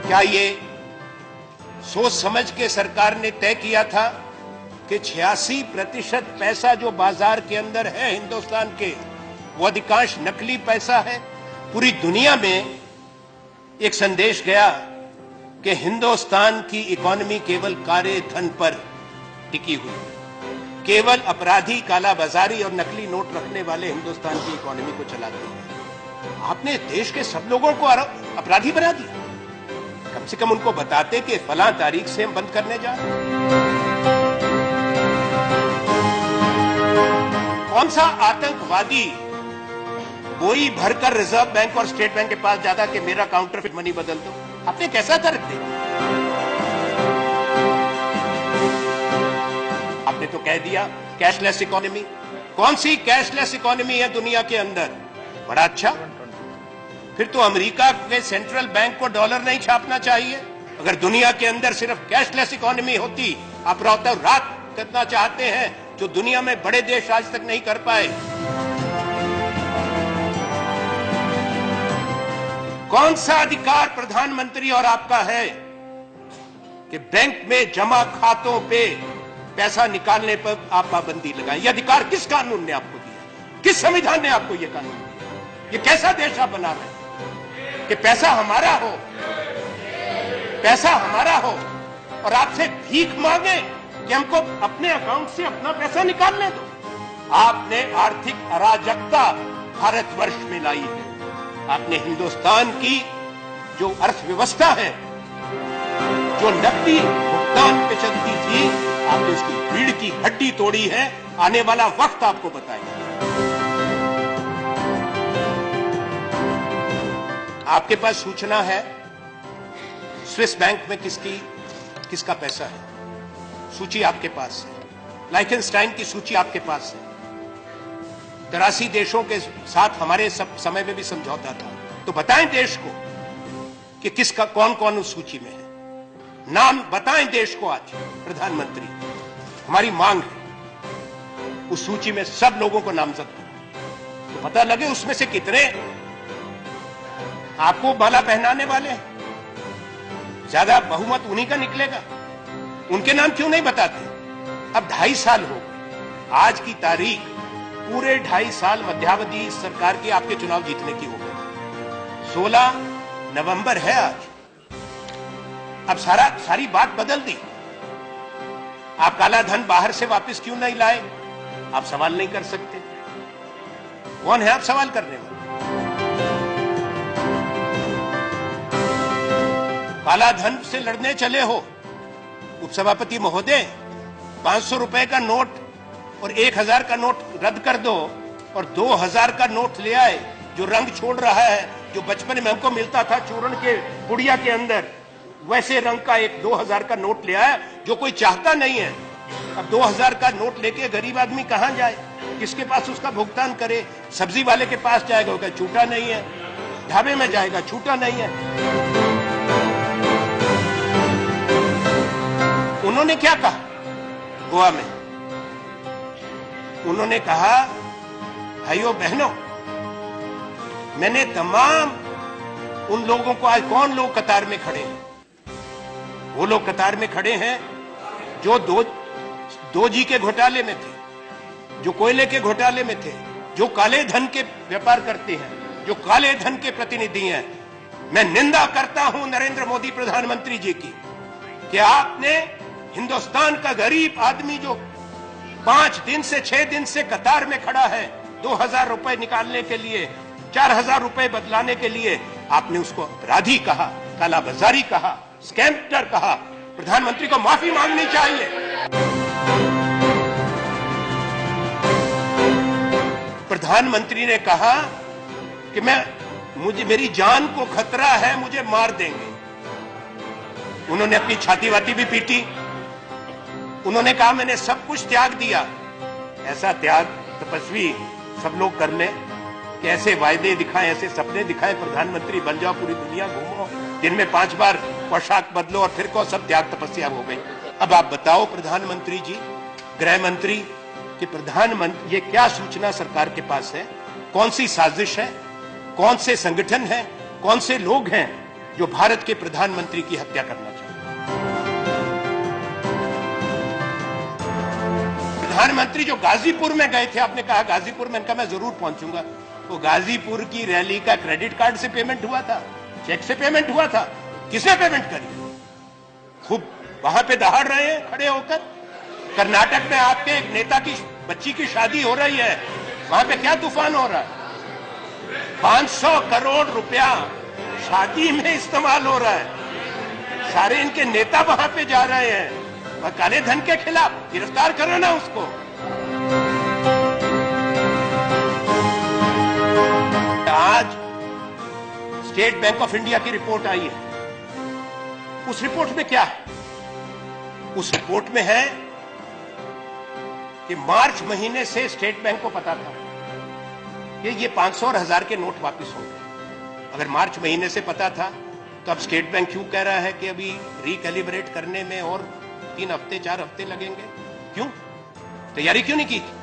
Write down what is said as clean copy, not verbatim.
क्या ये सोच समझ के सरकार ने तय किया था कि 86% पैसा जो बाजार के अंदर है हिंदुस्तान के, वो अधिकांश नकली पैसा है? पूरी दुनिया में एक संदेश गया कि हिंदुस्तान की इकोनॉमी केवल काले धन पर टिकी हुई है, केवल अपराधी, कालाबाजारी और नकली नोट रखने वाले हिंदुस्तान की इकोनॉमी को चलाते हैं। आपने देश के सब लोगों को अपराधी बना दिया। कम से कम उनको बताते कि फलां तारीख से हम बंद करने जा रहे हैं। कौन सा आतंकवादी बोई भरकर रिजर्व बैंक और स्टेट बैंक के पास जाता कि मेरा काउंटरफिट मनी बदल दो? आपने कैसा तर्क दिया? आपने तो कह दिया कैशलेस इकोनॉमी। कौन सी कैशलेस इकोनॉमी है दुनिया के अंदर? बड़ा अच्छा, फिर तो अमेरिका के सेंट्रल बैंक को डॉलर नहीं छापना चाहिए। अगर दुनिया के अंदर सिर्फ कैशलेस इकोनॉमी होती, आप रातों रात करना चाहते हैं जो दुनिया में बड़े देश आज तक नहीं कर पाए। कौन सा अधिकार प्रधानमंत्री और आपका है कि बैंक में जमा खातों पे पैसा निकालने पर आप पाबंदी लगाएं? यह अधिकार किस कानून ने आपको दिया? किस संविधान ने आपको यह कानून दिया? ये कैसा देश आप बना रहे हैं कि पैसा हमारा हो, पैसा हमारा हो और आपसे भीख मांगे कि हमको अपने अकाउंट से अपना पैसा निकालने दो? आपने आर्थिक अराजकता भारतवर्ष में लाई है। आपने हिंदुस्तान की जो अर्थव्यवस्था है, जो नकदी भुगतान पे चलती थी, आपने उसकी रीढ़ की हड्डी तोड़ी है। आने वाला वक्त आपको बताएगा। आपके पास सूचना है स्विस बैंक में किसका पैसा है? सूची आपके पास है। लाइखनस्टाइन की सूची आपके पास है। 83 देशों के साथ हमारे समय में भी समझौता था। तो बताएं देश को कि किसका कौन कौन उस सूची में है। नाम बताएं देश को। आज प्रधानमंत्री, हमारी मांग है उस सूची में सब लोगों को नामजद करें, तो पता लगे उसमें से कितने आपको माला पहनाने वाले हैं। ज्यादा बहुमत उन्हीं का निकलेगा। उनके नाम क्यों नहीं बताते? अब 2.5 साल हो गए, आज की तारीख, पूरे 2.5 साल मध्यावधि सरकार की आपके चुनाव जीतने की हो गई। 16 नवंबर है आज। अब सारी बात बदल दी। आप काला धन बाहर से वापस क्यों नहीं लाए? आप सवाल नहीं कर सकते। कौन है आप सवाल करने वाले? काला धन से लड़ने चले हो उपसभापति महोदय? 500 रुपए का नोट और 1000 का नोट रद्द कर दो और 2000 का नोट ले आए, जो रंग छोड़ रहा है, जो बचपन में हमको मिलता था चूर्ण के गुड़िया के अंदर, वैसे रंग का एक 2000 का नोट ले आया, जो कोई चाहता नहीं है। अब 2000 का नोट लेके गरीब आदमी कहां जाए? किसके पास उसका भुगतान करे? सब्जी वाले के पास जाएगा, वो छूटा नहीं है। ढाबे में जाएगा, छूटा नहीं है। उन्होंने क्या कहा गोवा में? उन्होंने कहा, भाइयों बहनों, मैंने तमाम उन लोगों को, आज कौन लोग कतार में खड़े हैं? वो लोग कतार में खड़े हैं जो 2G के घोटाले में थे, जो कोयले के घोटाले में थे, जो काले धन के व्यापार करते हैं, जो काले धन के प्रतिनिधि हैं। मैं निंदा करता हूं नरेंद्र मोदी प्रधानमंत्री जी की कि आपने हिंदुस्तान का गरीब आदमी जो 5 दिन से 6 दिन से कतार में खड़ा है 2000 रुपए निकालने के लिए, 4000 रुपए बदलाने के लिए, आपने उसको अपराधी कहा, कालाबाजारी कहा, स्कैमर कहा। प्रधानमंत्री को माफी मांगनी चाहिए। प्रधानमंत्री ने कहा कि मेरी जान को खतरा है, मुझे मार देंगे। उन्होंने अपनी छाती वाती भी पीटी। उन्होंने कहा मैंने सब कुछ त्याग दिया। ऐसा त्याग तपस्वी सब लोग कर लें कि ऐसे वायदे दिखाएं, ऐसे सपने दिखाएं, प्रधानमंत्री बन जाओ, पूरी दुनिया घूमो, दिन में 5 बार पोशाक बदलो और फिर को सब त्याग तपस्या हो गई। अब आप बताओ प्रधानमंत्री जी, गृह मंत्री, कि प्रधानमंत्री ये क्या सूचना सरकार के पास है? कौन सी साजिश है? कौन से संगठन है? कौन से लोग हैं जो भारत के प्रधानमंत्री की हत्या करना चाहता है। प्रधानमंत्री जो गाजीपुर में गए थे, आपने कहा गाजीपुर में, इनका मैं जरूर पहुंचूंगा। तो गाजीपुर की रैली का क्रेडिट कार्ड से पेमेंट हुआ था, चेक से पेमेंट हुआ था? किसने पेमेंट करी? खूब वहां पे दहाड़ रहे हैं खड़े होकर। कर्नाटक में आपके एक नेता की बच्ची की शादी हो रही है, वहां पे क्या तूफान हो रहा है? 500 करोड़ रुपया शादी में इस्तेमाल हो रहा है। सारे इनके नेता वहां पे जा रहे हैं और काले धन के खिलाफ गिरफ्तार करो ना उसको। आज स्टेट बैंक ऑफ इंडिया की रिपोर्ट आई है। उस रिपोर्ट में क्या है? उस रिपोर्ट में है कि मार्च महीने से स्टेट बैंक को पता था कि ये 500 और 1000 के नोट वापस होंगे। अगर मार्च महीने से पता था तो अब स्टेट बैंक क्यों कह रहा है कि अभी रिकैलिब्रेट करने में और 3 हफ्ते 4 हफ्ते लगेंगे? क्यों? तैयारी क्यों नहीं की थी?